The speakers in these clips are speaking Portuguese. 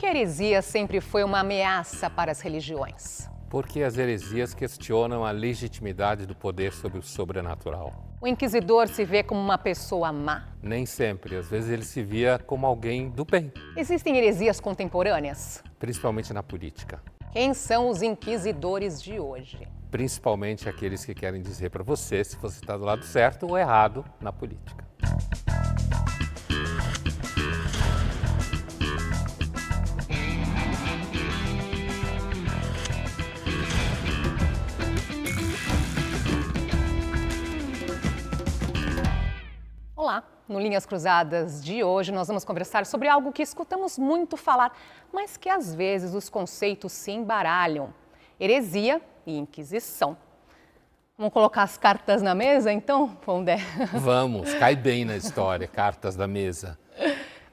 que a heresia sempre foi uma ameaça para as religiões? Porque as heresias questionam a legitimidade do poder sobre o sobrenatural. O inquisidor se vê como uma pessoa má? Nem sempre, às vezes ele se via como alguém do bem, Existem heresias contemporâneas? principalmente na política. Quem são os inquisidores de hoje? Principalmente aqueles que querem dizer para você se você está do lado certo ou errado na política. Olá, no Linhas Cruzadas de hoje nós vamos conversar sobre algo que escutamos muito falar, mas que às vezes os conceitos se embaralham: heresia e inquisição. Vamos colocar as cartas na mesa então, Pondé? Vamos, cai bem na história, cartas da mesa.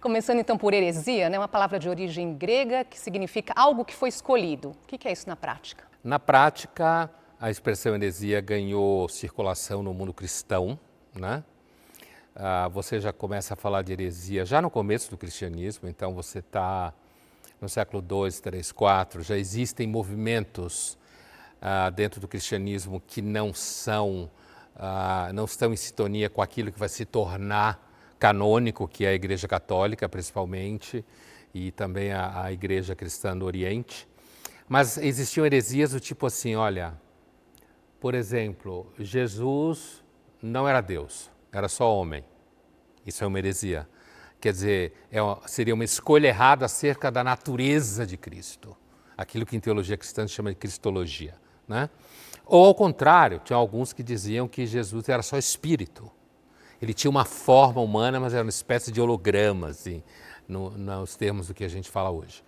Começando então por heresia, né? Uma palavra de origem grega que significa algo que foi escolhido. O que é isso na prática? Na prática, a expressão heresia ganhou circulação no mundo cristão, né? Você já começa a falar de heresia já no começo do cristianismo, então você está no século II, III, IV, já existem movimentos dentro do cristianismo que não estão em sintonia com aquilo que vai se tornar canônico, que é a Igreja Católica principalmente, e também a Igreja Cristã do Oriente. Mas existiam heresias do tipo assim, olha, por exemplo, Jesus não era Deus, era só homem. Isso é uma heresia. Quer dizer, seria uma escolha errada acerca da natureza de Cristo. Aquilo que em teologia cristã se chama de cristologia, né? Ou ao contrário, tinha alguns que diziam que Jesus era só espírito. Ele tinha uma forma humana, mas era uma espécie de holograma, assim, nos termos do que a gente fala hoje.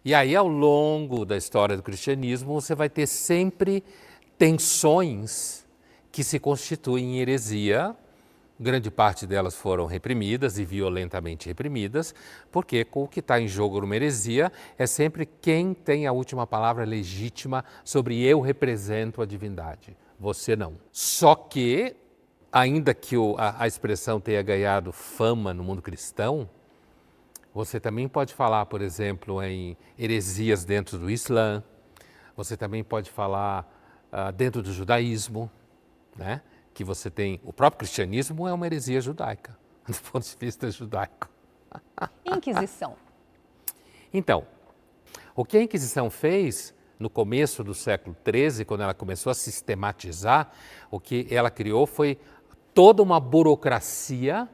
E aí, ao longo da história do cristianismo, você vai ter sempre tensões que se constituem em heresia. Grande parte delas foram reprimidas e violentamente reprimidas, porque o que está em jogo numa heresia é sempre quem tem a última palavra legítima sobre eu represento a divindade, você não. Só que, ainda que a expressão tenha ganhado fama no mundo cristão, você também pode falar, por exemplo, em heresias dentro do Islã, você também pode falar dentro do judaísmo, né? Que você tem, o próprio cristianismo é uma heresia judaica, do ponto de vista judaico. Inquisição. Então, o que a Inquisição fez no começo do século XIII, quando ela começou a sistematizar, o que ela criou foi toda uma burocracia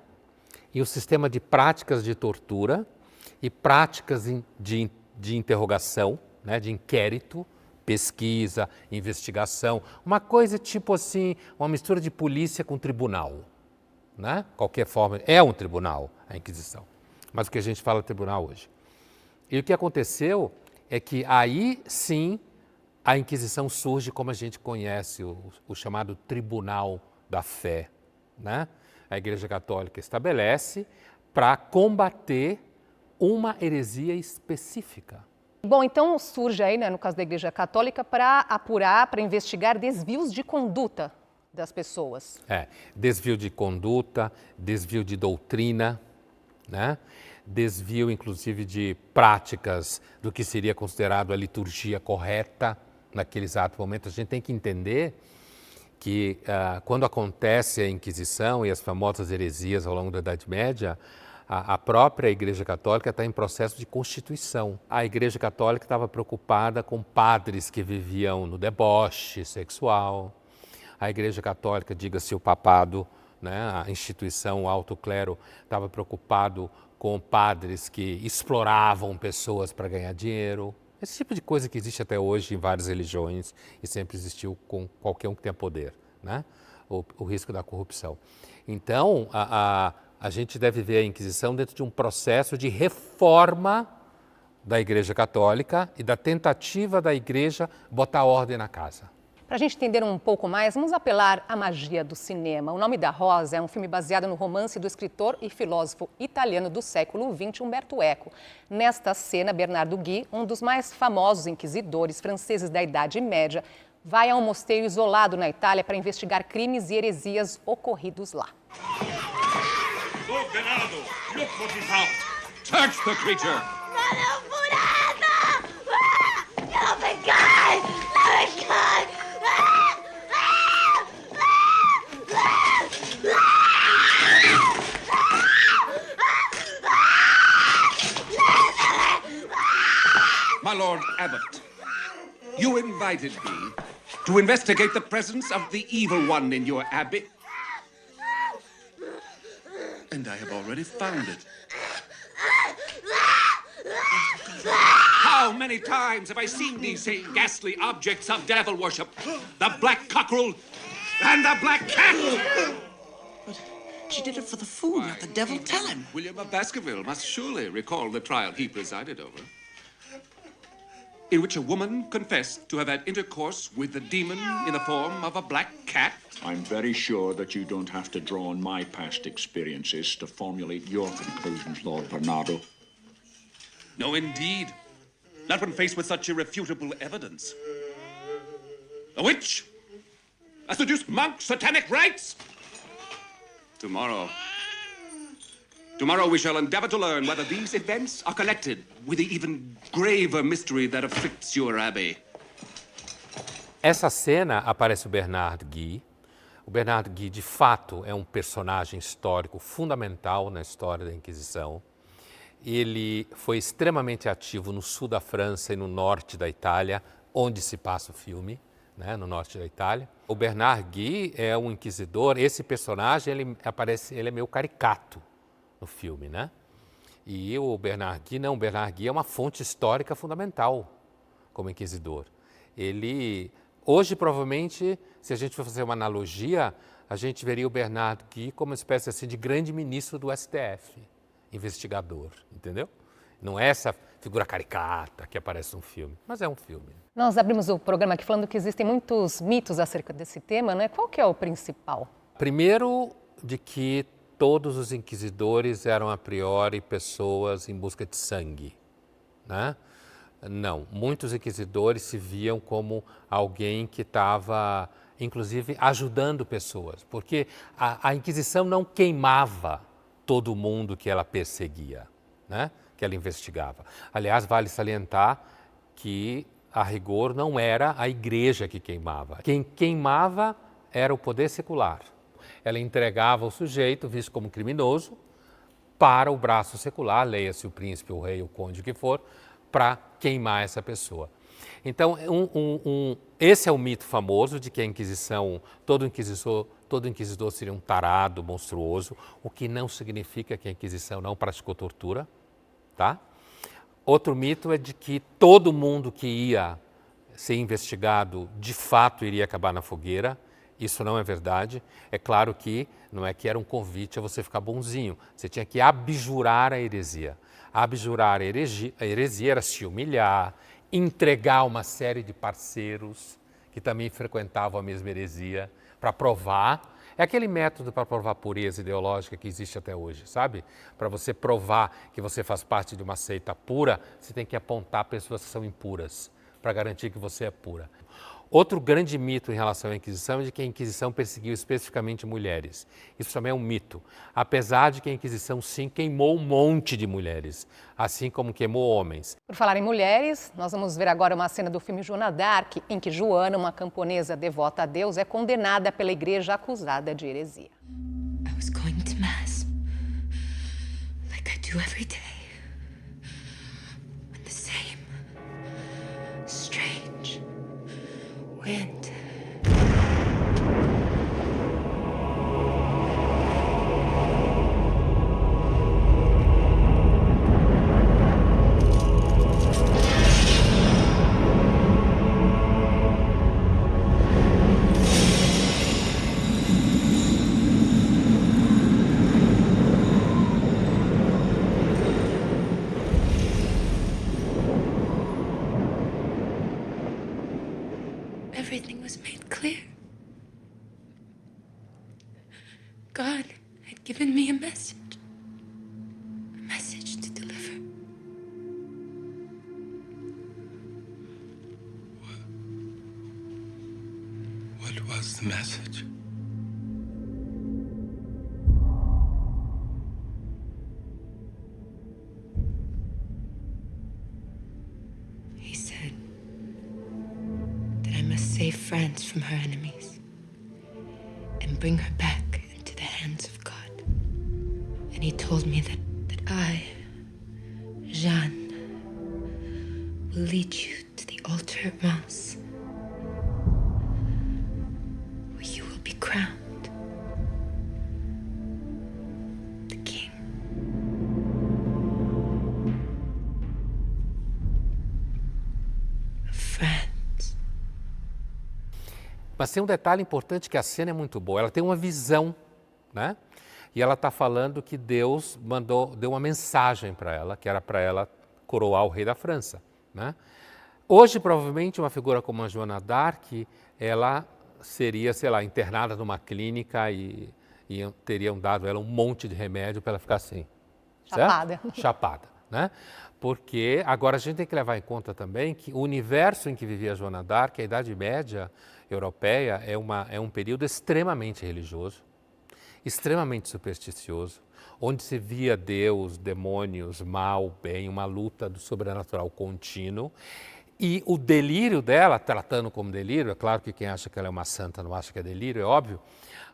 e um sistema de práticas de tortura e práticas de interrogação, né, de inquérito, pesquisa, investigação, uma coisa tipo assim, uma mistura de polícia com tribunal, né? Qualquer forma, é um tribunal a Inquisição, mas o que a gente fala é tribunal hoje. E o que aconteceu é que aí sim a Inquisição surge como a gente conhece, o chamado Tribunal da Fé, né? A Igreja Católica estabelece para combater uma heresia específica. Bom, então surge aí, né, no caso da Igreja Católica, para apurar, para investigar desvios de conduta das pessoas. Desvio de conduta, desvio de doutrina, né? Desvio inclusive de práticas do que seria considerado a liturgia correta naquele exato momento. A gente tem que entender que quando acontece a Inquisição e as famosas heresias ao longo da Idade Média, a própria Igreja Católica está em processo de constituição. A Igreja Católica estava preocupada com padres que viviam no deboche sexual. A Igreja Católica, diga-se o papado, né, a instituição, o alto clero, estava preocupado com padres que exploravam pessoas para ganhar dinheiro. Esse tipo de coisa que existe até hoje em várias religiões e sempre existiu com qualquer um que tenha poder, né? O risco da corrupção. Então, a gente deve ver a Inquisição dentro de um processo de reforma da Igreja Católica e da tentativa da Igreja botar ordem na casa. Para a gente entender um pouco mais, vamos apelar à magia do cinema. O Nome da Rosa é um filme baseado no romance do escritor e filósofo italiano do século XX, Umberto Eco. Nesta cena, Bernardo Gui, um dos mais famosos inquisidores franceses da Idade Média, vai a um mosteiro isolado na Itália para investigar crimes e heresias ocorridos lá. Look, Bernardo! Look what is out! Touch the creature! Não, furado! My Lord Abbot, you invited me to investigate the presence of the evil one in your abbey. And I have already found it. How many times have I seen these same ghastly objects of devil worship? The black cockerel and the black cat! But she did it for the food, not the devil. Tell him. William of Baskerville must surely recall the trial he presided over, in which a woman confessed to have had intercourse with the demon in the form of a black cat. I'm very sure that you don't have to draw on my past experiences to formulate your conclusions, Lord Bernardo. No, indeed. Not when faced with such irrefutable evidence. A witch? A seduced monk? Satanic rites? Tomorrow we shall endeavor to learn whether these events are connected with the even graver mystery that afflicts your abbey. Essa cena aparece o Bernard Guy. O Bernard Guy, de fato, é um personagem histórico fundamental na história da Inquisição. Ele foi extremamente ativo no sul da França e no norte da Itália, onde se passa o filme, né, no norte da Itália. O Bernard Guy é um inquisidor. Esse personagem, ele é meio caricato no filme, né? E o Bernard Guy, não, o Bernard Guy é uma fonte histórica fundamental como inquisidor. Ele, hoje, provavelmente, se a gente for fazer uma analogia, a gente veria o Bernard Guy como uma espécie assim, de grande ministro do STF, investigador, entendeu? Não é essa figura caricata que aparece no filme, mas é um filme. Nós abrimos o programa aqui falando que existem muitos mitos acerca desse tema, né? Qual que é o principal? Primeiro, de que todos os inquisidores eram a priori pessoas em busca de sangue, né? Não, muitos inquisidores se viam como alguém que estava, inclusive, ajudando pessoas, porque a Inquisição não queimava todo mundo que ela perseguia, né? Que ela investigava. Aliás, vale salientar que, a rigor, não era a igreja que queimava. Quem queimava era o poder secular. Ela entregava o sujeito, visto como criminoso, para o braço secular, leia-se o príncipe, o rei, o conde, o que for, para queimar essa pessoa. Então, esse é o mito famoso de que a Inquisição, todo inquisidor seria um tarado monstruoso, o que não significa que a Inquisição não praticou tortura, tá? Outro mito é de que todo mundo que ia ser investigado, de fato, iria acabar na fogueira. Isso não é verdade. É claro que não é que era um convite a você ficar bonzinho. Você tinha que abjurar a heresia. Abjurar a heresia era se humilhar, entregar uma série de parceiros que também frequentavam a mesma heresia para provar. É aquele método para provar pureza ideológica que existe até hoje, sabe? Para você provar que você faz parte de uma seita pura, você tem que apontar pessoas que são impuras, para garantir que você é pura. Outro grande mito em relação à Inquisição é de que a Inquisição perseguiu especificamente mulheres. Isso também é um mito, apesar de que a Inquisição sim queimou um monte de mulheres, assim como queimou homens. Por falar em mulheres, nós vamos ver agora uma cena do filme Joana d'Arc, em que Joana, uma camponesa devota a Deus, é condenada pela igreja acusada de heresia. I was going to mass, like I do every day, when the same strange wind. Everything was made clear. God had given me a message to deliver. What was the message? He said that I must save France from her enemies and bring her back into the hands of God. And he told me that I, Jeanne, will lead you to the altar at Reims, where you will be crowned the king. Of France. Mas tem um detalhe importante que a cena é muito boa. Ela tem uma visão, né? E ela está falando que Deus deu uma mensagem para ela, que era para ela coroar o rei da França, né? Hoje, provavelmente, uma figura como a Joana d'Arc, ela seria, sei lá, internada numa clínica e teriam dado ela um monte de remédio para ela ficar assim. Chapada. Certo? Chapada, né? Porque agora a gente tem que levar em conta também que o universo em que vivia a Joana d'Arc, a Idade Média europeia, é um período extremamente religioso, extremamente supersticioso, onde se via Deus, demônios, mal, bem, uma luta do sobrenatural contínuo. E o delírio dela, tratando como delírio, é claro que quem acha que ela é uma santa não acha que é delírio, é óbvio,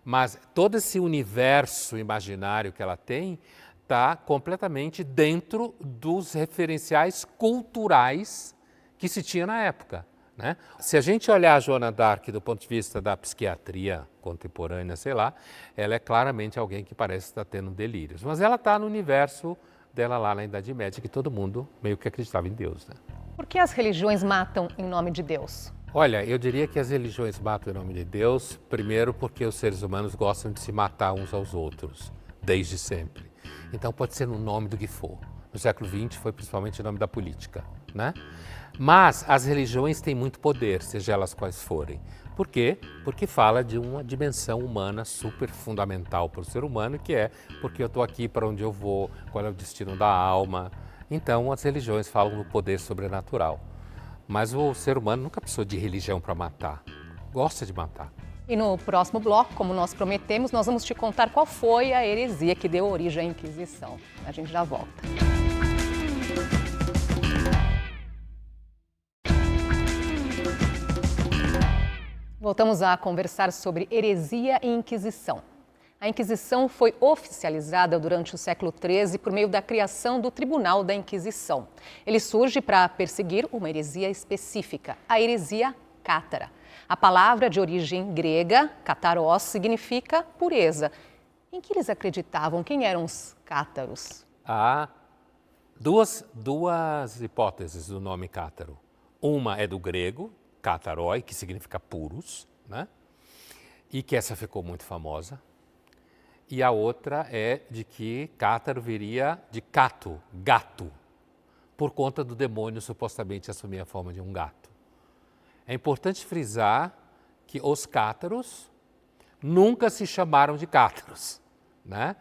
mas todo esse universo imaginário que ela tem está completamente dentro dos referenciais culturais que se tinha na época, né? Se a gente olhar a Joana d'Arc do ponto de vista da psiquiatria contemporânea, sei lá, ela é claramente alguém que parece estar tendo delírios. Mas ela está no universo dela lá na Idade Média, que todo mundo meio que acreditava em Deus, né? Por que as religiões matam em nome de Deus? Olha, eu diria que as religiões matam em nome de Deus, primeiro porque os seres humanos gostam de se matar uns aos outros, desde sempre. Então pode ser no nome do que for. No século XX foi principalmente o nome da política, né? Mas as religiões têm muito poder, seja elas quais forem. Por quê? Porque fala de uma dimensão humana super fundamental para o ser humano, que é porque eu estou aqui, para onde eu vou, qual é o destino da alma. Então as religiões falam do poder sobrenatural. Mas o ser humano nunca precisou de religião para matar. Gosta de matar. E no próximo bloco, como nós prometemos, nós vamos te contar qual foi a heresia que deu origem à Inquisição. A gente já volta. Voltamos a conversar sobre heresia e Inquisição. A Inquisição foi oficializada durante o século XIII por meio da criação do Tribunal da Inquisição. Ele surge para perseguir uma heresia específica, a heresia cátara. A palavra de origem grega, kataros, significa pureza. Em que eles acreditavam? Quem eram os cátaros? Há duas hipóteses do nome cátaro. Uma é do grego, kataroi, que significa puros, né? E que essa ficou muito famosa. E a outra é de que cátaro viria de cato, gato, por conta do demônio supostamente assumir a forma de um gato. É importante frisar que os cátaros nunca se chamaram de cátaros, né?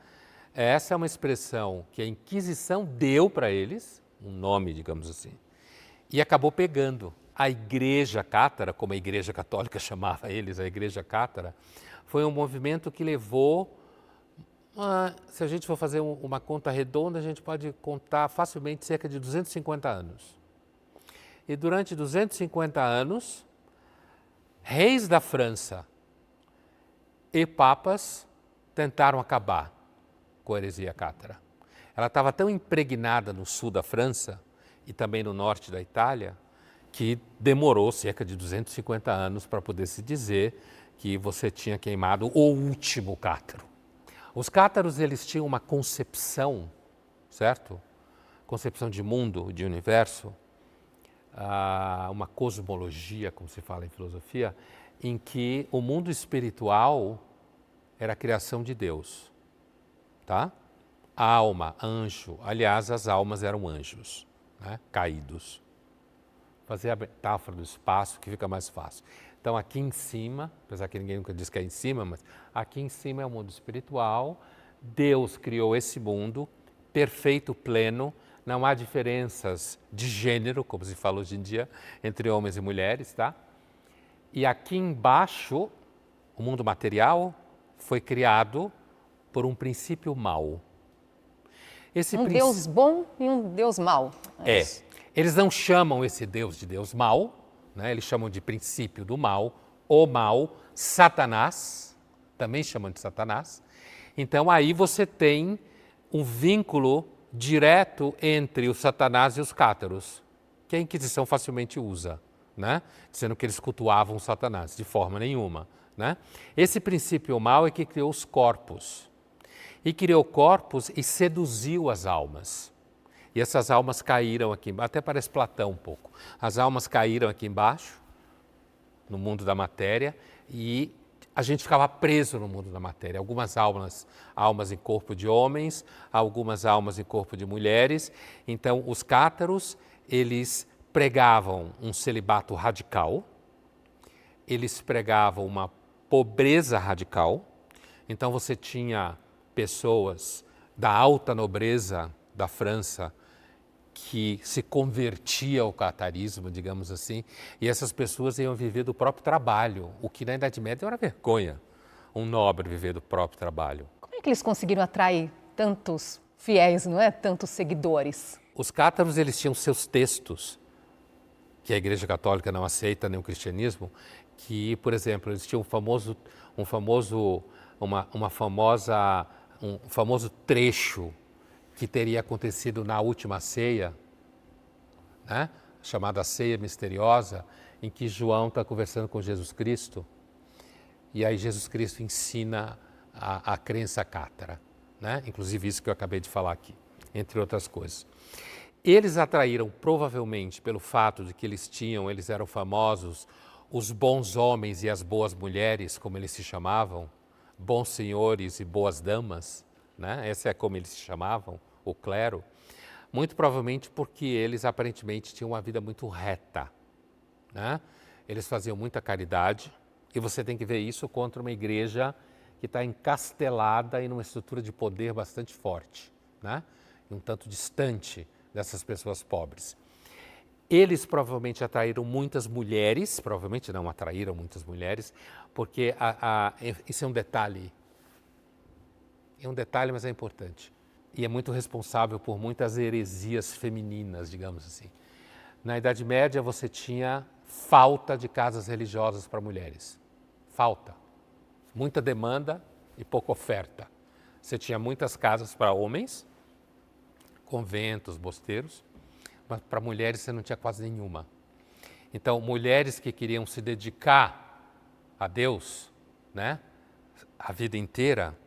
Essa é uma expressão que a Inquisição deu para eles, um nome, digamos assim, e acabou pegando. A Igreja Cátara, como a Igreja Católica chamava eles, a Igreja Cátara, foi um movimento que levou, se a gente for fazer uma conta redonda, a gente pode contar facilmente cerca de 250 anos. E durante 250 anos, reis da França e papas tentaram acabar com a heresia cátara. Ela estava tão impregnada no sul da França e também no norte da Itália, que demorou cerca de 250 anos para poder se dizer que você tinha queimado o último cátaro. Os cátaros, eles tinham uma concepção, certo? Concepção de mundo, de universo, uma cosmologia, como se fala em filosofia, em que o mundo espiritual era a criação de Deus, tá? A alma, anjo, aliás, as almas eram anjos, né? Caídos. Fazer a metáfora do espaço que fica mais fácil. Então aqui em cima, apesar que ninguém nunca diz que é em cima, mas aqui em cima é o mundo espiritual. Deus criou esse mundo perfeito, pleno, não há diferenças de gênero, como se fala hoje em dia, entre homens e mulheres, tá? E aqui embaixo, o mundo material foi criado por um princípio mau. Deus bom e um Deus mau. É. Eles não chamam esse Deus de Deus mau, né? Eles chamam de princípio do mal, o mal, Satanás, também chamam de Satanás. Então aí você tem um vínculo direto entre o Satanás e os cátaros, que a Inquisição facilmente usa, né? Dizendo que eles cultuavam Satanás, de forma nenhuma, né? Esse princípio mau é que criou os corpos. E criou corpos e seduziu as almas. E essas almas caíram aqui, até parece Platão um pouco. As almas caíram aqui embaixo, no mundo da matéria, e a gente ficava preso no mundo da matéria. Algumas almas em corpo de homens, algumas almas em corpo de mulheres. Então, os cátaros, eles pregavam um celibato radical, eles pregavam uma pobreza radical. Então, você tinha pessoas da alta nobreza da França que se convertia ao catarismo, digamos assim, e essas pessoas iam viver do próprio trabalho, o que na Idade Média era vergonha, um nobre viver do próprio trabalho. Como é que eles conseguiram atrair tantos fiéis, não é? Tantos seguidores? Os cátaros, eles tinham seus textos, que a Igreja Católica não aceita, nem o cristianismo, que, por exemplo, eles tinham um famoso trecho que teria acontecido na última ceia, né? Chamada ceia misteriosa, em que João está conversando com Jesus Cristo, e aí Jesus Cristo ensina a crença cátara, né? Inclusive isso que eu acabei de falar aqui, entre outras coisas. Eles atraíram provavelmente pelo fato de que eles eram famosos, os bons homens e as boas mulheres, como eles se chamavam, bons senhores e boas damas, né? Essa é como eles se chamavam, o clero, muito provavelmente porque eles aparentemente tinham uma vida muito reta, né? Eles faziam muita caridade, e você tem que ver isso contra uma igreja que está encastelada e numa estrutura de poder bastante forte, né? E um tanto distante dessas pessoas pobres. Eles provavelmente atraíram muitas mulheres, provavelmente não atraíram muitas mulheres, porque isso é um detalhe, mas é importante. E é muito responsável por muitas heresias femininas, digamos assim. Na Idade Média, você tinha falta de casas religiosas para mulheres. Falta. Muita demanda e pouca oferta. Você tinha muitas casas para homens, conventos, mosteiros, mas para mulheres você não tinha quase nenhuma. Então, mulheres que queriam se dedicar a Deus, né, a vida inteira,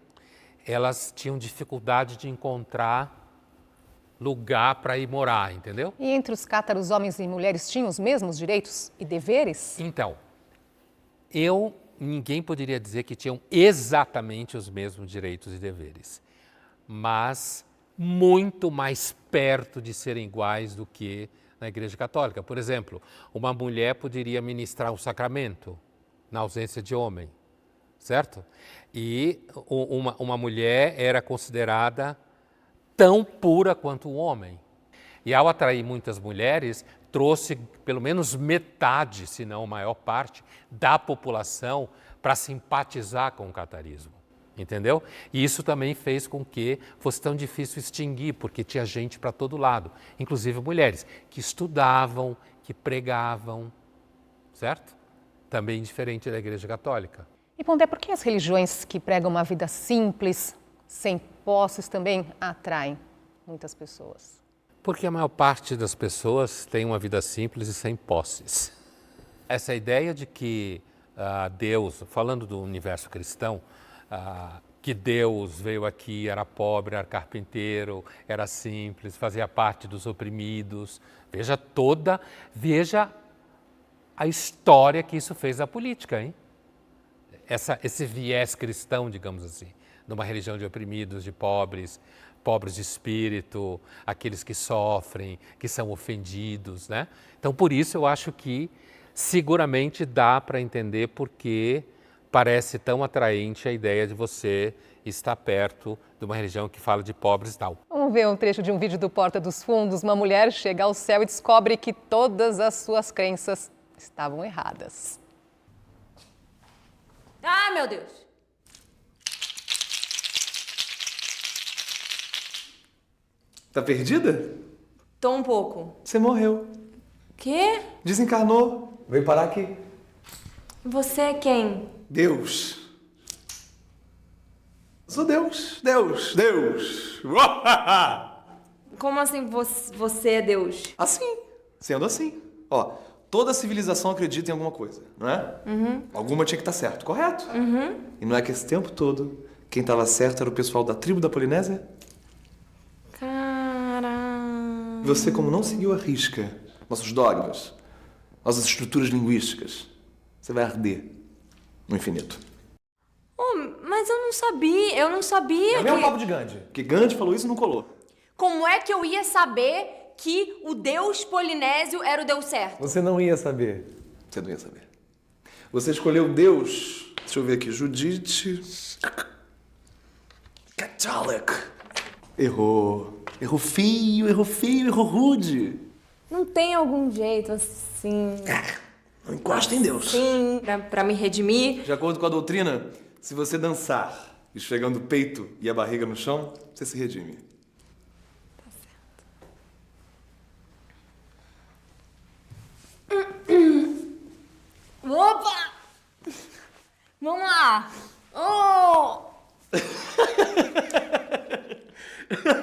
elas tinham dificuldade de encontrar lugar para ir morar, entendeu? E entre os cátaros, homens e mulheres tinham os mesmos direitos e deveres? Então, ninguém poderia dizer que tinham exatamente os mesmos direitos e deveres, mas muito mais perto de serem iguais do que na Igreja Católica. Por exemplo, uma mulher poderia ministrar um sacramento na ausência de homem, certo? E uma mulher era considerada tão pura quanto um homem. E ao atrair muitas mulheres, trouxe pelo menos metade, se não a maior parte, da população para simpatizar com o catarismo. Entendeu? E isso também fez com que fosse tão difícil extinguir, porque tinha gente para todo lado, inclusive mulheres, que estudavam, que pregavam, certo? Também diferente da Igreja Católica. E, Pondé, por que as religiões que pregam uma vida simples, sem posses, também atraem muitas pessoas? Porque a maior parte das pessoas tem uma vida simples e sem posses. Essa ideia de que Deus, falando do universo cristão, que Deus veio aqui, era pobre, era carpinteiro, era simples, fazia parte dos oprimidos. Veja a história que isso fez na política, hein? Esse viés cristão, digamos assim, numa religião de oprimidos, de pobres, pobres de espírito, aqueles que sofrem, que são ofendidos, né? Então, por isso eu acho que seguramente dá para entender por que parece tão atraente a ideia de você estar perto de uma religião que fala de pobres e tal. Vamos ver um trecho de um vídeo do Porta dos Fundos. Uma mulher chega ao céu e descobre que todas as suas crenças estavam erradas. Ah, meu Deus! Tá perdida? Tô um pouco. Você morreu. Quê? Desencarnou. Veio parar aqui. Você é quem? Deus. Sou Deus. Deus. Como assim você é Deus? Assim. Sendo assim, ó, toda civilização acredita em alguma coisa, não é? Alguma tinha que estar certo, correto? E não é que esse tempo todo, quem estava certo era o pessoal da tribo da Polinésia? Caramba. Você, como não seguiu à risca nossos dogmas, nossas estruturas linguísticas, você vai arder no infinito. Oh, mas eu não sabia É o mesmo papo de Gandhi, porque Gandhi falou isso e não colou. Como é que eu ia saber que o deus polinésio era o deus certo? Você não ia saber. Você não ia saber. Você escolheu Deus, deixa eu ver aqui, Judite Catholic. Errou. Errou feio, errou rude. Não tem algum jeito assim... Não encosta em Deus. Sim, pra me redimir. De acordo com a doutrina, se você dançar esfregando o peito e a barriga no chão, você se redime. Opa! Vamos lá! Oh!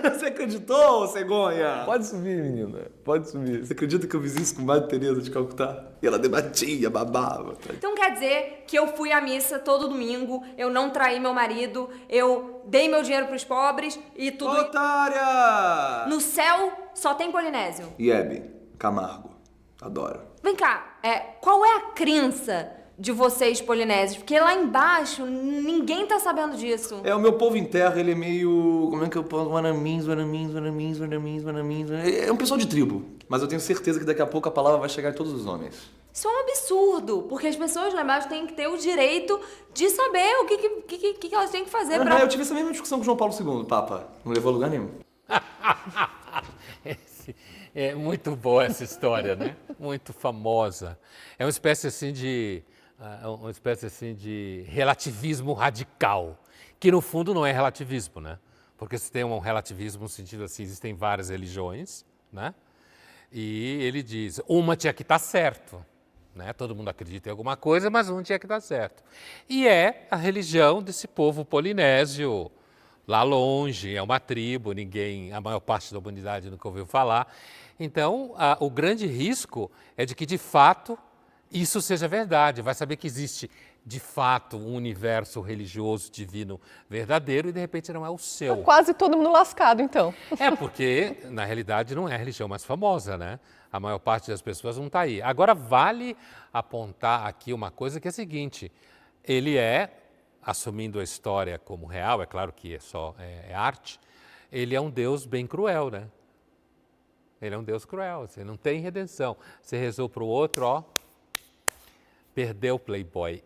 Você acreditou, cegonha? Pode subir, menina. Pode subir. Você acredita que eu fiz isso com Madre Teresa de Calcutá? E ela debatia, babava. Então quer dizer que eu fui à missa todo domingo, eu não traí meu marido, eu dei meu dinheiro pros pobres e tudo... Otária! No céu só tem polinésio. Iebe, Camargo. Adoro. Vem cá, qual é a crença de vocês polinésios? Porque lá embaixo ninguém tá sabendo disso. O meu povo em terra, ele é meio... Como é que eu posso... Wanamins. É um pessoal de tribo. Mas eu tenho certeza que daqui a pouco a palavra vai chegar em todos os homens. Isso é um absurdo, porque as pessoas lá embaixo têm que ter o direito de saber o que elas têm que fazer pra... Eu tive essa mesma discussão com João Paulo II, Papa. Não levou a lugar nenhum. É muito boa essa história, né? Muito famosa. É uma espécie assim de relativismo radical, que no fundo não é relativismo, né? Porque se tem um relativismo no sentido assim, existem várias religiões, né? E ele diz, uma tinha que estar certo, né? Todo mundo acredita em alguma coisa, mas uma tinha que estar certo. E é a religião desse povo polinésio, lá longe, é uma tribo, a maior parte da humanidade nunca ouviu falar. Então, o grande risco é de que, de fato, isso seja verdade. Vai saber que existe, de fato, um universo religioso, divino, verdadeiro e, de repente, não é o seu. Tá quase todo mundo lascado, então. É, porque, na realidade, não é a religião mais famosa, né? A maior parte das pessoas não está aí. Agora, vale apontar aqui uma coisa que é a seguinte. Ele assumindo a história como real, é claro que é arte, ele é um Deus bem cruel, né? Ele é um Deus cruel, você não tem redenção. Você rezou para o outro, ó, perdeu o playboy.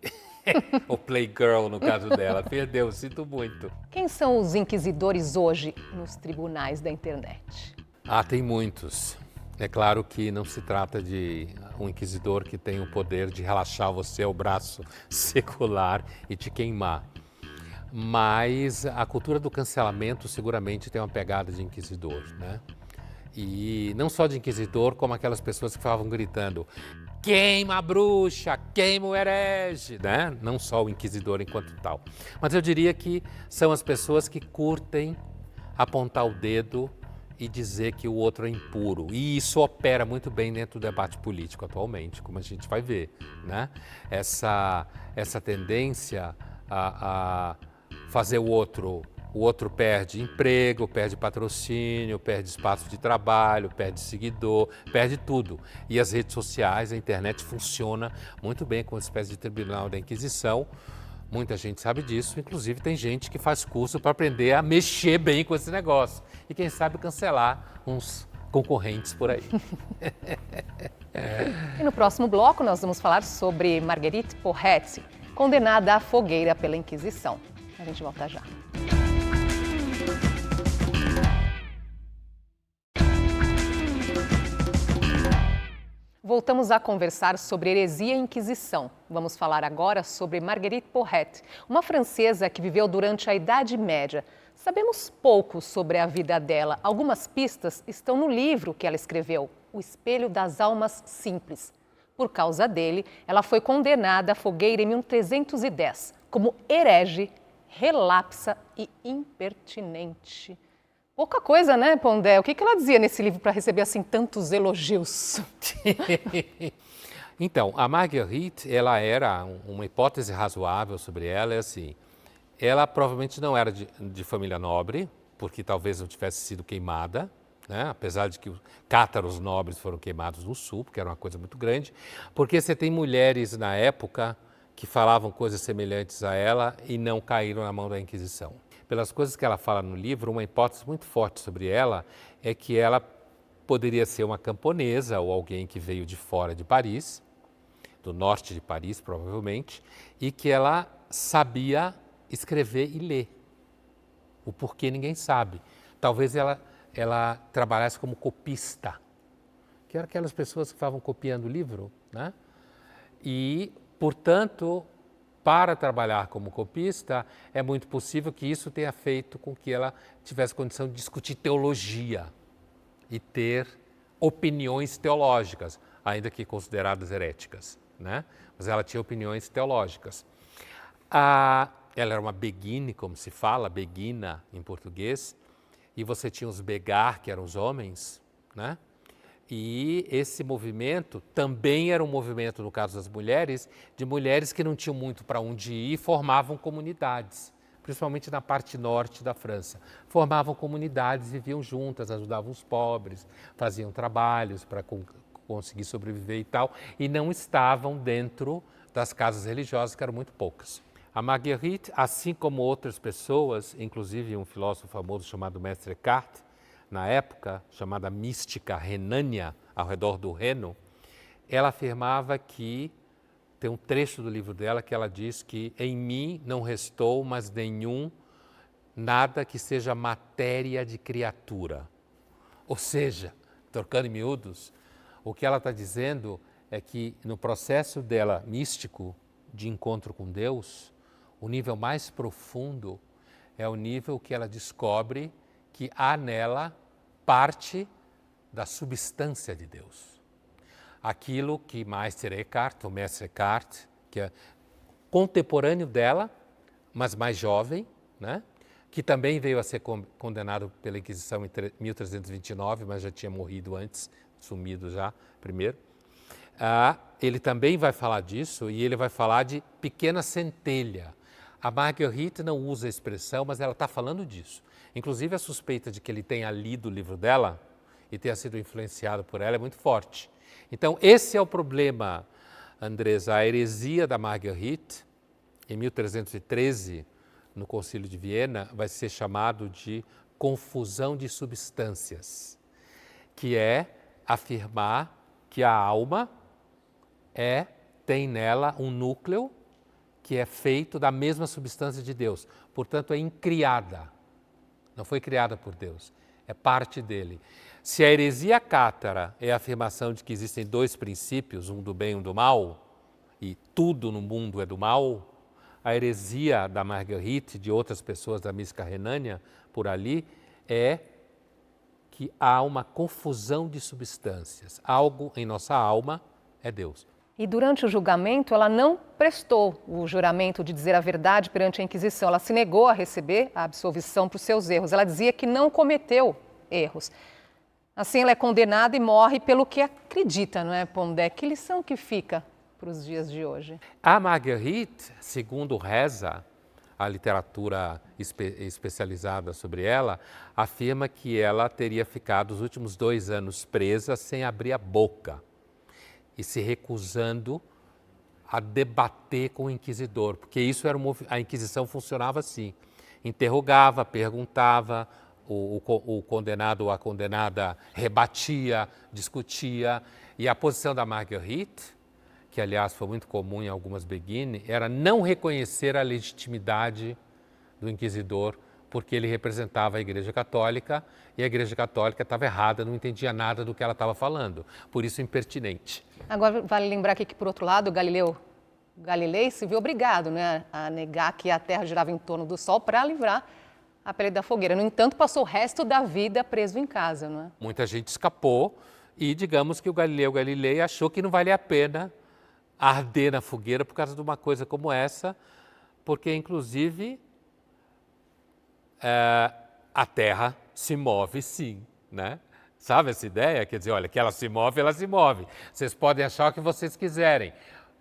Ou playgirl, no caso dela. Perdeu, sinto muito. Quem são os inquisidores hoje nos tribunais da internet? Tem muitos. É claro que não se trata de um inquisidor que tem o poder de relaxar você ao braço secular e te queimar. Mas a cultura do cancelamento seguramente tem uma pegada de inquisidor, né? E não só de inquisidor, como aquelas pessoas que ficavam gritando queima a bruxa, queima o herege, né? Não só o inquisidor enquanto tal. Mas eu diria que são as pessoas que curtem apontar o dedo e dizer que o outro é impuro. E isso opera muito bem dentro do debate político atualmente, como a gente vai ver, né? Essa tendência a fazer o outro perde emprego, perde patrocínio, perde espaço de trabalho, perde seguidor, perde tudo. E as redes sociais, a internet funciona muito bem como uma espécie de tribunal da Inquisição. Muita gente sabe disso, inclusive tem gente que faz curso para aprender a mexer bem com esse negócio. E quem sabe cancelar uns concorrentes por aí. E no próximo bloco nós vamos falar sobre Marguerite Porete, condenada à fogueira pela Inquisição. A gente volta já. Voltamos a conversar sobre heresia e Inquisição. Vamos falar agora sobre Marguerite Porete, uma francesa que viveu durante a Idade Média. Sabemos pouco sobre a vida dela. Algumas pistas estão no livro que ela escreveu, O Espelho das Almas Simples. Por causa dele, ela foi condenada à fogueira em 1310, como herege, relapsa e impertinente. Pouca coisa, né, Pondé? O que ela dizia nesse livro para receber assim tantos elogios? Então, a Marguerite, ela era uma hipótese razoável sobre ela, é assim, ela provavelmente não era de família nobre, porque talvez não tivesse sido queimada, né? Apesar de que os cátaros nobres foram queimados no sul, porque era uma coisa muito grande, porque você tem mulheres na época que falavam coisas semelhantes a ela e não caíram na mão da Inquisição. Pelas coisas que ela fala no livro, uma hipótese muito forte sobre ela é que ela poderia ser uma camponesa ou alguém que veio de fora de Paris, do norte de Paris provavelmente, e que ela sabia escrever e ler. O porquê ninguém sabe. Talvez ela trabalhasse como copista, que eram aquelas pessoas que estavam copiando o livro, né? E, portanto, para trabalhar como copista, é muito possível que isso tenha feito com que ela tivesse condição de discutir teologia e ter opiniões teológicas, ainda que consideradas heréticas, né? Mas ela tinha opiniões teológicas. Ela era uma beguine, como se fala, beguina em português, e você tinha os begar, que eram os homens, né? E esse movimento também era um movimento, no caso das mulheres, de mulheres que não tinham muito para onde ir e formavam comunidades, principalmente na parte norte da França. Formavam comunidades, viviam juntas, ajudavam os pobres, faziam trabalhos para conseguir sobreviver e tal, e não estavam dentro das casas religiosas, que eram muito poucas. A Marguerite, assim como outras pessoas, inclusive um filósofo famoso chamado Mestre Eckhart, na época, chamada mística renânia, ao redor do Reno, ela afirmava que, tem um trecho do livro dela que ela diz que em mim não restou mais nada que seja matéria de criatura. Ou seja, trocando em miúdos, o que ela está dizendo é que no processo dela místico de encontro com Deus, o nível mais profundo é o nível que ela descobre que há nela parte da substância de Deus. Aquilo que Meister Eckhart, o Mestre Eckhart, que é contemporâneo dela, mas mais jovem, né? Que também veio a ser condenado pela Inquisição em 1329, mas já tinha morrido antes, sumido já primeiro. Ele também vai falar disso e ele vai falar de pequena centelha. A Marguerite não usa a expressão, mas ela está falando disso. Inclusive, a suspeita de que ele tenha lido o livro dela e tenha sido influenciado por ela é muito forte. Então, esse é o problema, Andresa. A heresia da Marguerite, em 1313, no Concílio de Viena, vai ser chamado de confusão de substâncias, que é afirmar que a alma tem nela um núcleo que é feito da mesma substância de Deus. Portanto, é incriada. Não foi criada por Deus, é parte dele. Se a heresia cátara é a afirmação de que existem dois princípios, um do bem e um do mal, e tudo no mundo é do mal, a heresia da Marguerite, de outras pessoas da mística renânia, por ali, é que há uma confusão de substâncias. Algo em nossa alma é Deus. E durante o julgamento, ela não prestou o juramento de dizer a verdade perante a Inquisição. Ela se negou a receber a absolvição por seus erros. Ela dizia que não cometeu erros. Assim, ela é condenada e morre pelo que acredita, não é, Pondé? Que lição que fica para os dias de hoje? A Marguerite, segundo reza a literatura especializada sobre ela, afirma que ela teria ficado os últimos 2 anos presa sem abrir a boca e se recusando a debater com o inquisidor, porque isso era a Inquisição funcionava assim, interrogava, perguntava, o condenado ou a condenada rebatia, discutia, e a posição da Marguerite, que aliás foi muito comum em algumas beguine, era não reconhecer a legitimidade do inquisidor, porque ele representava a Igreja Católica e a Igreja Católica estava errada, não entendia nada do que ela estava falando, por isso impertinente. Agora, vale lembrar aqui que, por outro lado, Galilei se viu obrigado, né, a negar que a Terra girava em torno do Sol para livrar a pele da fogueira. No entanto, passou o resto da vida preso em casa, não é? Muita gente escapou e digamos que o Galileu Galilei achou que não valia a pena arder na fogueira por causa de uma coisa como essa, porque inclusive a Terra se move sim, né? Sabe essa ideia? Quer dizer, olha, que ela se move, ela se move. Vocês podem achar o que vocês quiserem,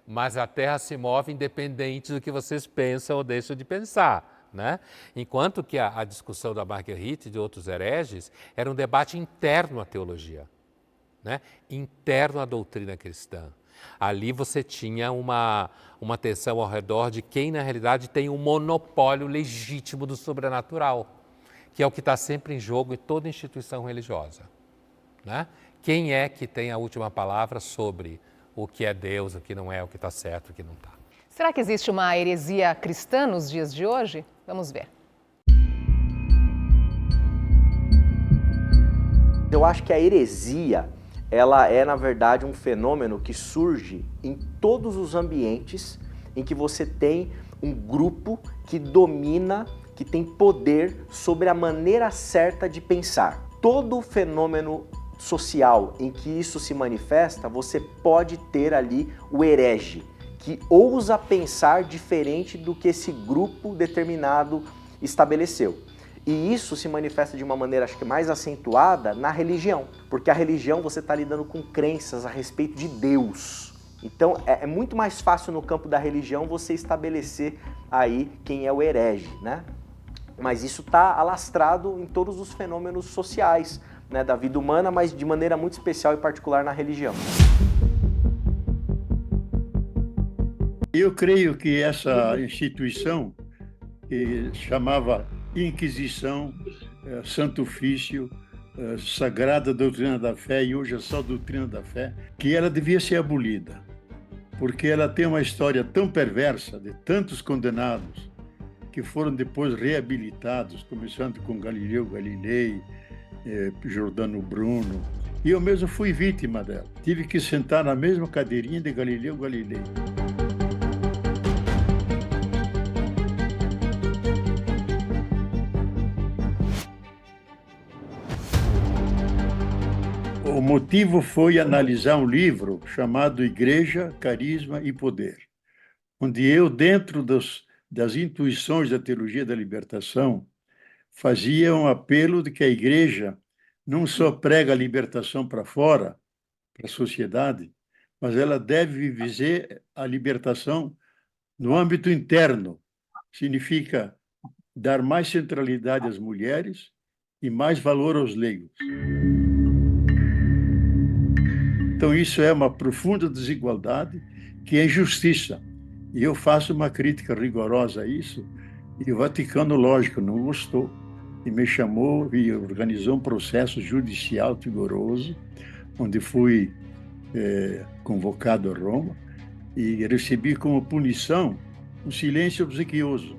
mas a Terra se move independente do que vocês pensam ou deixam de pensar, né? Enquanto que a discussão da Marguerite e de outros hereges era um debate interno à teologia, né? Interno à doutrina cristã. Ali você tinha uma tensão ao redor de quem, na realidade, tem um monopólio legítimo do sobrenatural, que é o que está sempre em jogo em toda instituição religiosa, né? Quem é que tem a última palavra sobre o que é Deus, o que não é, o que está certo, o que não está? Será que existe uma heresia cristã nos dias de hoje? Vamos ver. Eu acho que a heresia, ela é, na verdade, um fenômeno que surge em todos os ambientes em que você tem um grupo que domina, que tem poder sobre a maneira certa de pensar. Todo fenômeno social em que isso se manifesta, você pode ter ali o herege, que ousa pensar diferente do que esse grupo determinado estabeleceu. E isso se manifesta de uma maneira, acho que mais acentuada, na religião. Porque a religião você está lidando com crenças a respeito de Deus. Então é muito mais fácil no campo da religião você estabelecer aí quem é o herege, né? Mas isso está alastrado em todos os fenômenos sociais, né, da vida humana, mas de maneira muito especial e particular na religião. Eu creio que essa instituição, que chamava Inquisição, Santo Ofício, Sagrada Doutrina da Fé, e hoje é só Doutrina da Fé, que ela devia ser abolida, porque ela tem uma história tão perversa de tantos condenados que foram depois reabilitados, começando com Galileu Galilei, Giordano Bruno, e eu mesmo fui vítima dela. Tive que sentar na mesma cadeirinha de Galileu Galilei. O motivo foi analisar um livro chamado Igreja, Carisma e Poder, onde eu, dentro das intuições da teologia da libertação, fazia um apelo de que a igreja não só prega a libertação para fora, para a sociedade, mas ela deve viver a libertação no âmbito interno. Significa dar mais centralidade às mulheres e mais valor aos leigos. Então isso é uma profunda desigualdade que é injustiça. E eu faço uma crítica rigorosa a isso, e o Vaticano, lógico, não gostou. E me chamou e organizou um processo judicial vigoroso, onde fui convocado a Roma e recebi como punição um silêncio obsequioso,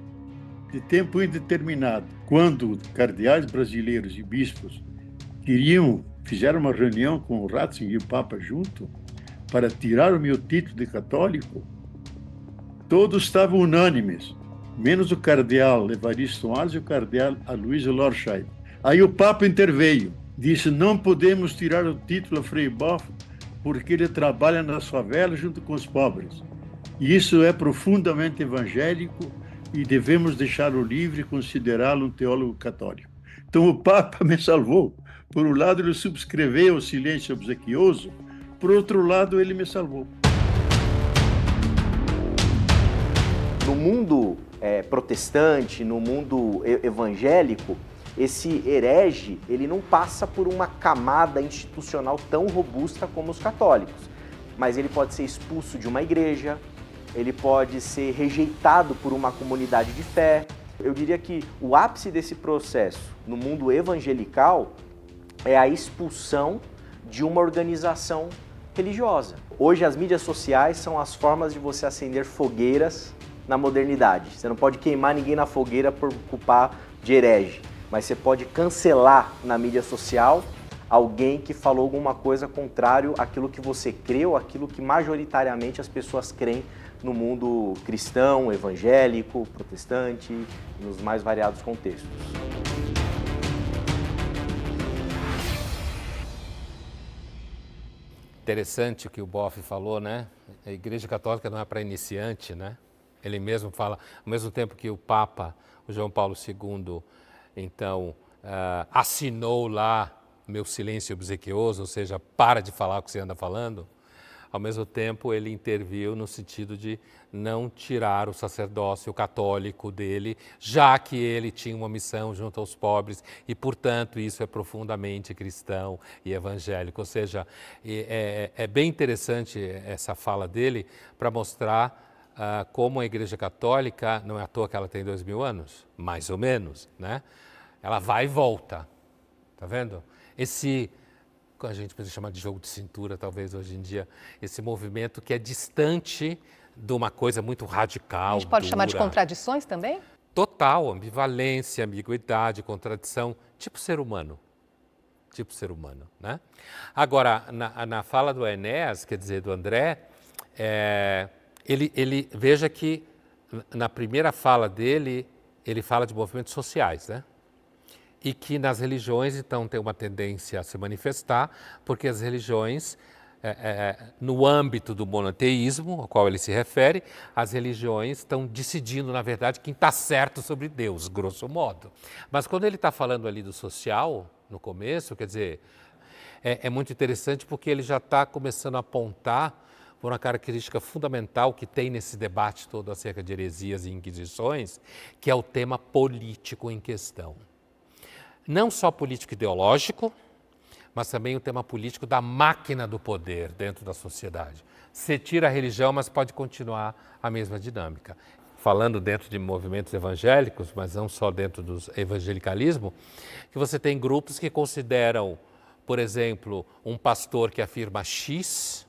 de tempo indeterminado. Quando cardeais brasileiros e bispos fizeram uma reunião com o Ratzinger e o Papa junto, para tirar o meu título de católico, todos estavam unânimes, menos o cardeal Evaristo Soares e o cardeal Aloysio Lorscheid. Aí o Papa interveio, disse: não podemos tirar o título a Frei Boff porque ele trabalha nas favelas junto com os pobres. E isso é profundamente evangélico e devemos deixá-lo livre e considerá-lo um teólogo católico. Então o Papa me salvou. Por um lado, ele subscreveu o silêncio obsequioso, por outro lado, ele me salvou. No mundo protestante, no mundo evangélico, esse herege, ele não passa por uma camada institucional tão robusta como os católicos, mas ele pode ser expulso de uma igreja, ele pode ser rejeitado por uma comunidade de fé. Eu diria que o ápice desse processo no mundo evangelical é a expulsão de uma organização religiosa. Hoje as mídias sociais são as formas de você acender fogueiras na modernidade. Você não pode queimar ninguém na fogueira por culpar de herege, mas você pode cancelar na mídia social alguém que falou alguma coisa contrário àquilo que você crê ou àquilo que majoritariamente as pessoas creem no mundo cristão, evangélico, protestante, nos mais variados contextos. Interessante o que o Boff falou, né? A Igreja Católica não é para iniciante, né? Ele mesmo fala, ao mesmo tempo que o Papa, o João Paulo II, então, assinou lá meu silêncio obsequioso, ou seja, para de falar o que você anda falando, ao mesmo tempo ele interviu no sentido de não tirar o sacerdócio católico dele, já que ele tinha uma missão junto aos pobres e, portanto, isso é profundamente cristão e evangélico. Ou seja, é bem interessante essa fala dele para mostrar como a Igreja Católica, não é à toa que ela tem 2000 anos, mais ou menos, né? Ela vai e volta, tá vendo? A gente pode chamar de jogo de cintura, talvez, hoje em dia, esse movimento que é distante de uma coisa muito radical, A gente pode dura. chamar de contradições também? Total, ambivalência, ambiguidade, contradição, tipo ser humano. Tipo ser humano, né? Agora, na fala do Enéas, quer dizer, do André, ele veja que na primeira fala dele, ele fala de movimentos sociais, né? E que nas religiões, então, tem uma tendência a se manifestar, porque as religiões, no âmbito do monoteísmo, ao qual ele se refere, as religiões estão decidindo, na verdade, quem está certo sobre Deus, grosso modo. Mas quando ele está falando ali do social, no começo, quer dizer, é muito interessante porque ele já está começando a apontar por uma característica fundamental que tem nesse debate todo acerca de heresias e inquisições, que é o tema político em questão. Não só político ideológico, mas também o tema político da máquina do poder dentro da sociedade. Você tira a religião, mas pode continuar a mesma dinâmica. Falando dentro de movimentos evangélicos, mas não só dentro do evangelicalismo, que você tem grupos que consideram, por exemplo, um pastor que afirma X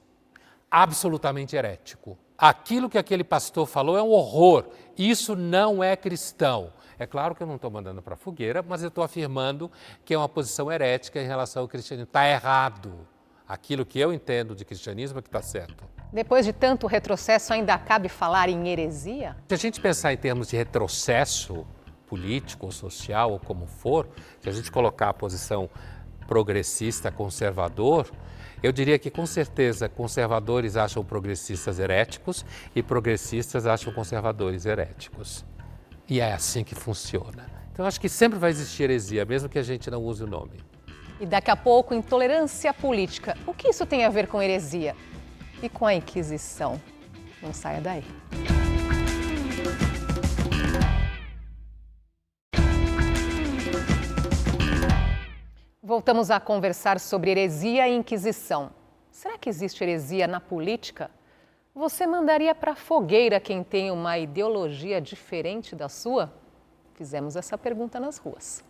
absolutamente herético. Aquilo que aquele pastor falou é um horror, isso não é cristão. É claro que eu não estou mandando para a fogueira, mas eu estou afirmando que é uma posição herética em relação ao cristianismo. Está errado. Aquilo que eu entendo de cristianismo é que está certo. Depois de tanto retrocesso, ainda cabe falar em heresia? Se a gente pensar em termos de retrocesso político ou social, ou como for, se a gente colocar a posição progressista, conservador, eu diria que, com certeza, conservadores acham progressistas heréticos e progressistas acham conservadores heréticos. E é assim que funciona. Então, acho que sempre vai existir heresia, mesmo que a gente não use o nome. E daqui a pouco, intolerância política. O que isso tem a ver com heresia? E com a Inquisição? Não saia daí. Voltamos a conversar sobre heresia e Inquisição. Será que existe heresia na política? Você mandaria para a fogueira quem tem uma ideologia diferente da sua? Fizemos essa pergunta nas ruas.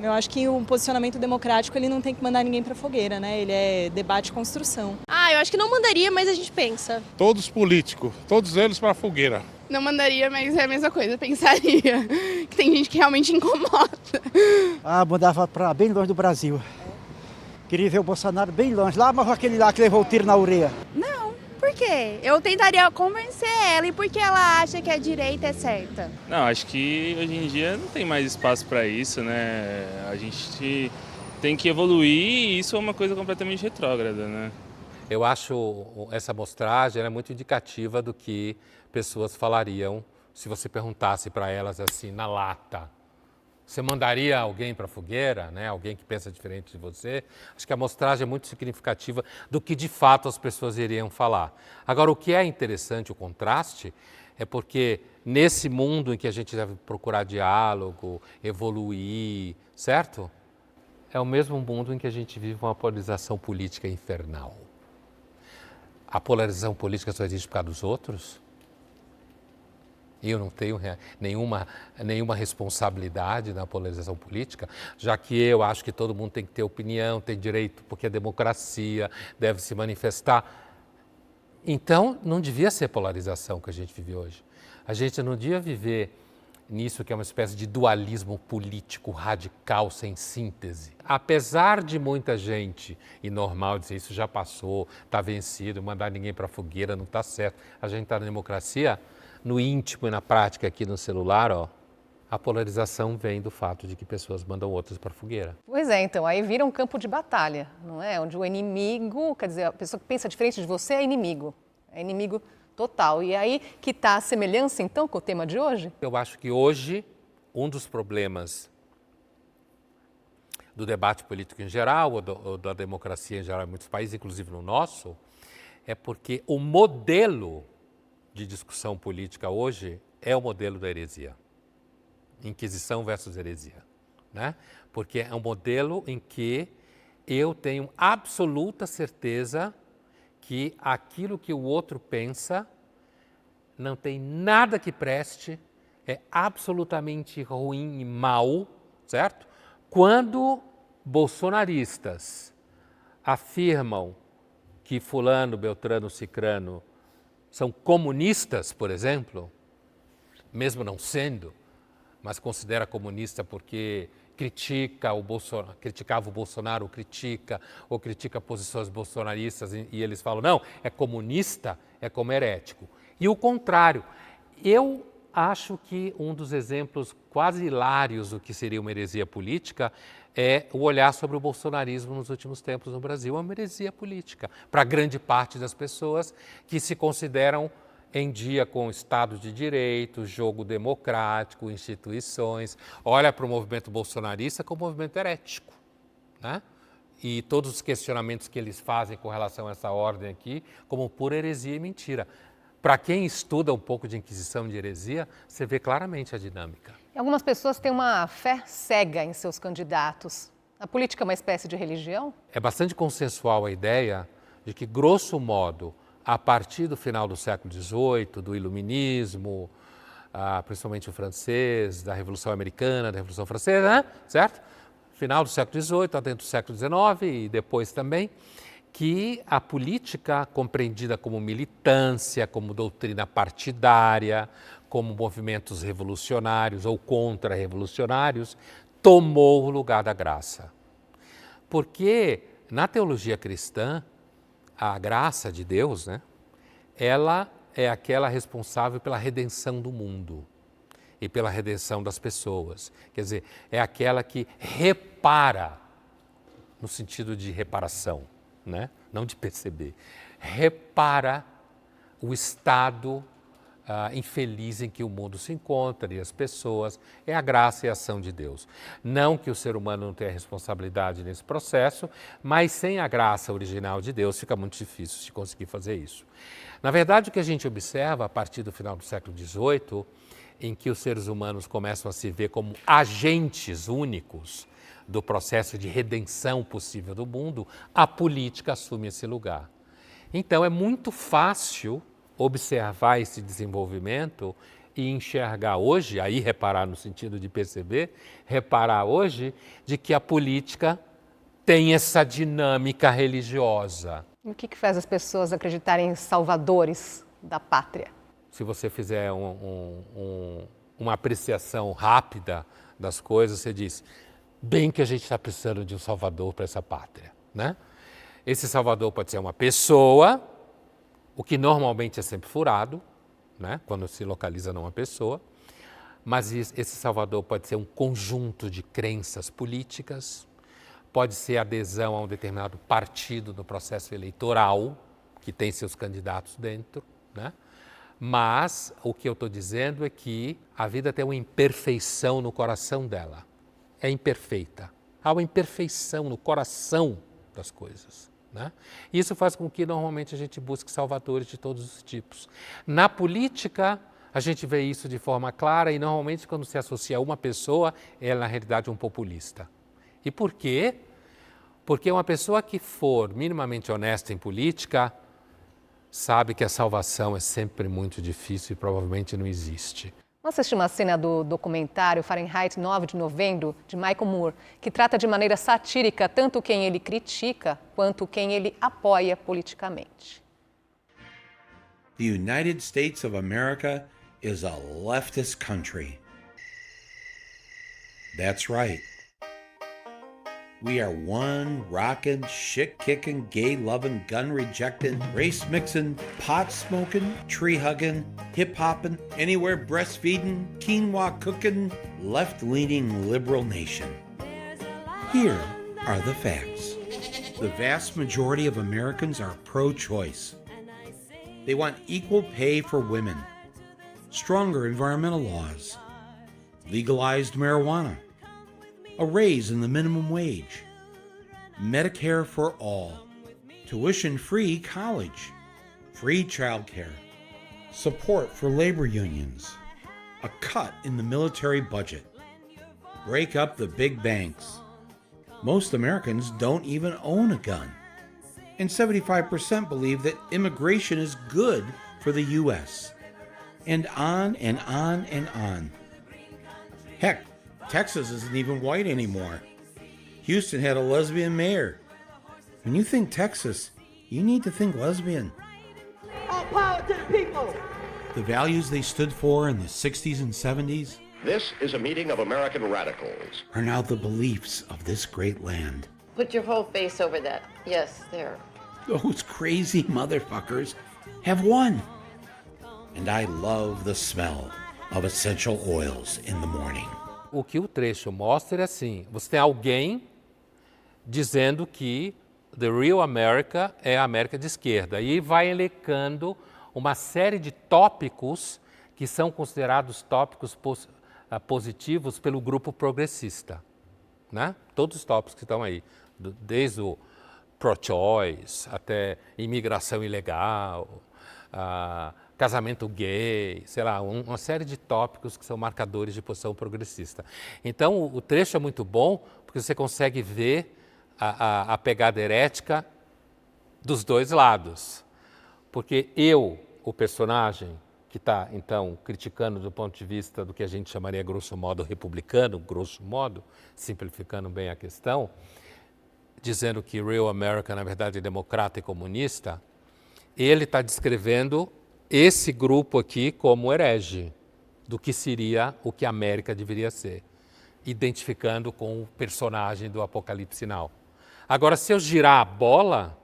Eu acho que o posicionamento democrático ele não tem que mandar ninguém para a fogueira, né? Ele é debate e construção. Eu acho que não mandaria, mas a gente pensa. Todos políticos, todos eles para a fogueira. Não mandaria, mas é a mesma coisa, pensaria. Que tem gente que realmente incomoda. Mandava para bem longe do Brasil. Queria ver o Bolsonaro bem longe, lá, mas aquele lá que levou o tiro na orelha. Não, por quê? Eu tentaria convencer ela e porque ela acha que a direita é certa. Não, acho que hoje em dia não tem mais espaço para isso, né? A gente tem que evoluir e isso é uma coisa completamente retrógrada, né? Eu acho essa amostragem muito indicativa do que pessoas falariam se você perguntasse para elas assim, na lata. Você mandaria alguém para a fogueira, né? Alguém que pensa diferente de você? Acho que a amostragem é muito significativa do que de fato as pessoas iriam falar. Agora, o que é interessante, o contraste, é porque nesse mundo em que a gente deve procurar diálogo, evoluir, certo? É o mesmo mundo em que a gente vive uma polarização política infernal. A polarização política só existe por causa dos outros? Eu não tenho nenhuma responsabilidade na polarização política, já que eu acho que todo mundo tem que ter opinião, tem direito, porque a democracia deve se manifestar. Então, não devia ser polarização que a gente vive hoje. A gente não devia viver nisso que é uma espécie de dualismo político radical, sem síntese. Apesar de muita gente, e normal dizer isso já passou, está vencido, mandar ninguém para a fogueira não está certo, a gente está na democracia, no íntimo e na prática aqui no celular, a polarização vem do fato de que pessoas mandam outras para a fogueira. Pois é, então, aí vira um campo de batalha, não é? Onde o inimigo, quer dizer, a pessoa que pensa diferente de você é inimigo total. E aí que está a semelhança, então, com o tema de hoje? Eu acho que hoje, um dos problemas do debate político em geral, ou da democracia em geral em muitos países, inclusive no nosso, é porque o modelo de discussão política hoje é o modelo da heresia. Inquisição versus heresia, né? Porque é um modelo em que eu tenho absoluta certeza que aquilo que o outro pensa não tem nada que preste, é absolutamente ruim e mau, certo? Quando bolsonaristas afirmam que fulano, beltrano, cicrano são comunistas, por exemplo, mesmo não sendo, mas considera comunista porque criticava o Bolsonaro, ou critica posições bolsonaristas e eles falam, não, é comunista, é como herético. E o contrário, eu acho que um dos exemplos quase hilários do que seria uma heresia política é o olhar sobre o bolsonarismo nos últimos tempos no Brasil. É uma heresia política para grande parte das pessoas que se consideram em dia com o Estado de Direito, jogo democrático, instituições. Olha para o movimento bolsonarista como um movimento herético, né? E todos os questionamentos que eles fazem com relação a essa ordem aqui como pura heresia e mentira. Para quem estuda um pouco de Inquisição e de heresia, você vê claramente a dinâmica. Algumas pessoas têm uma fé cega em seus candidatos. A política é uma espécie de religião? É bastante consensual a ideia de que, grosso modo, a partir do final do século XVIII, do Iluminismo, principalmente o francês, da Revolução Americana, da Revolução Francesa, né? Certo? Final do século XVIII, dentro do século XIX e depois também, que a política, compreendida como militância, como doutrina partidária, como movimentos revolucionários ou contra-revolucionários, tomou o lugar da graça. Porque na teologia cristã, a graça de Deus, né, ela é aquela responsável pela redenção do mundo e pela redenção das pessoas. Quer dizer, é aquela que repara, no sentido de reparação, né? Não de perceber, repara o estado infeliz em que o mundo se encontra e as pessoas, é a graça e a ação de Deus. Não que o ser humano não tenha responsabilidade nesse processo, mas sem a graça original de Deus fica muito difícil de conseguir fazer isso. Na verdade, o que a gente observa a partir do final do século XVIII, em que os seres humanos começam a se ver como agentes únicos do processo de redenção possível do mundo, a política assume esse lugar. Então, é muito fácil observar esse desenvolvimento e enxergar hoje, aí reparar no sentido de perceber, reparar hoje de que a política tem essa dinâmica religiosa. E o que faz as pessoas acreditarem em salvadores da pátria? Se você fizer uma apreciação rápida das coisas, você diz, bem que a gente está precisando de um salvador para essa pátria, né? Esse salvador pode ser uma pessoa, o que normalmente é sempre furado, né, quando se localiza numa pessoa, mas esse salvador pode ser um conjunto de crenças políticas, pode ser adesão a um determinado partido no processo eleitoral, que tem seus candidatos dentro, né? Mas o que eu estou dizendo é que a vida tem uma imperfeição no coração dela, é imperfeita, há uma imperfeição no coração das coisas. Né? Isso faz com que normalmente a gente busque salvadores de todos os tipos. Na política, a gente vê isso de forma clara e normalmente quando se associa a uma pessoa, ela é na realidade um populista. E por quê? Porque uma pessoa que for minimamente honesta em política sabe que a salvação é sempre muito difícil e provavelmente não existe. Vamos assistir uma cena do documentário Fahrenheit 9 de Novembro, de Michael Moore, que trata de maneira satírica tanto quem ele critica quanto quem ele apoia politicamente. The United States of America is a leftist country. That's right. We are one rockin', shit-kicking, gay-loving, gun-rejecting, race-mixing, pot-smoking, tree-hugging, hip-hopping, anywhere breastfeeding, quinoa cooking, left-leaning liberal nation. Here are the facts. The vast majority of Americans are pro-choice. They want equal pay for women, stronger environmental laws, legalized marijuana, a raise in the minimum wage, Medicare for all, tuition-free college, free childcare, support for labor unions, a cut in the military budget, break up the big banks. Most Americans don't even own a gun. And 75% believe that immigration is good for the U.S. And on and on and on. Heck, Texas isn't even white anymore. Houston had a lesbian mayor. When you think Texas, you need to think lesbian. All power to the people! The values they stood for in the 60s and 70s This is a meeting of American radicals. are now the beliefs of this great land. Put your whole face over that. Yes, there. Those crazy motherfuckers have won. And I love the smell of essential oils in the morning. O que o trecho mostra é assim, você tem alguém dizendo que the real America é a América de esquerda e vai elencando uma série de tópicos que são considerados tópicos positivos pelo grupo progressista, né? Todos os tópicos que estão aí, desde o pro-choice até imigração ilegal, casamento gay, sei lá, uma série de tópicos que são marcadores de posição progressista. Então, o trecho é muito bom porque você consegue ver a pegada herética dos dois lados. Porque o personagem que está, então, criticando do ponto de vista do que a gente chamaria, grosso modo, republicano, grosso modo, simplificando bem a questão, dizendo que Real America, na verdade, é democrata e comunista, ele está descrevendo esse grupo aqui como herege do que seria o que a América deveria ser, identificando com o personagem do Apocalipse Sinal. Agora, se eu girar a bola,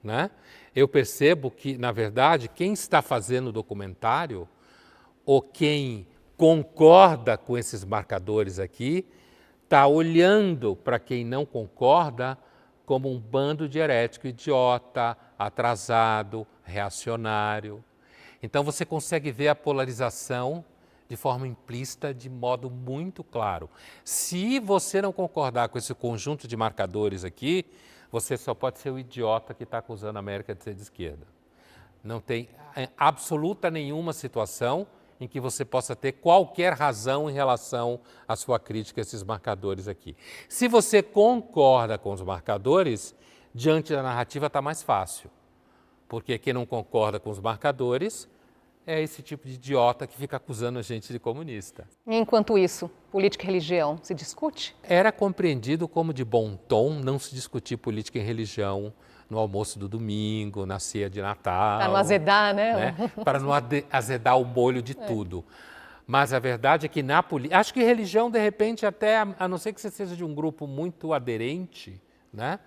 né, eu percebo que, na verdade, quem está fazendo o documentário, ou quem concorda com esses marcadores aqui, está olhando para quem não concorda como um bando de herético idiota, atrasado, reacionário. Então você consegue ver a polarização de forma implícita, de modo muito claro. Se você não concordar com esse conjunto de marcadores aqui, você só pode ser o idiota que está acusando a América de ser de esquerda. Não tem absoluta nenhuma situação em que você possa ter qualquer razão em relação à sua crítica a esses marcadores aqui. Se você concorda com os marcadores, diante da narrativa está mais fácil. Porque quem não concorda com os marcadores é esse tipo de idiota que fica acusando a gente de comunista. Enquanto isso, política e religião se discute? Era compreendido como de bom tom não se discutir política e religião no almoço do domingo, na ceia de Natal. Para não azedar, né? Para não azedar o molho de tudo. Mas a verdade é que na política... Acho que religião, de repente, até, a não ser que você seja de um grupo muito aderente, né?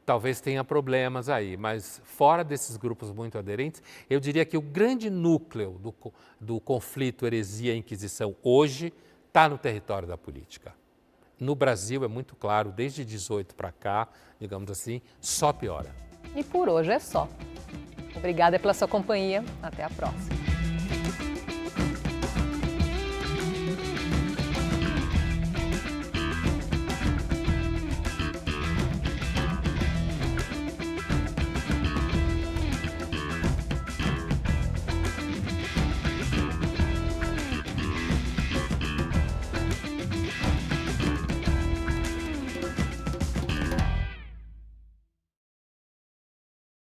Talvez tenha problemas aí, mas fora desses grupos muito aderentes, eu diria que o grande núcleo do conflito heresia e inquisição hoje está no território da política. No Brasil é muito claro, desde 18 para cá, digamos assim, só piora. E por hoje é só. Obrigada pela sua companhia. Até a próxima.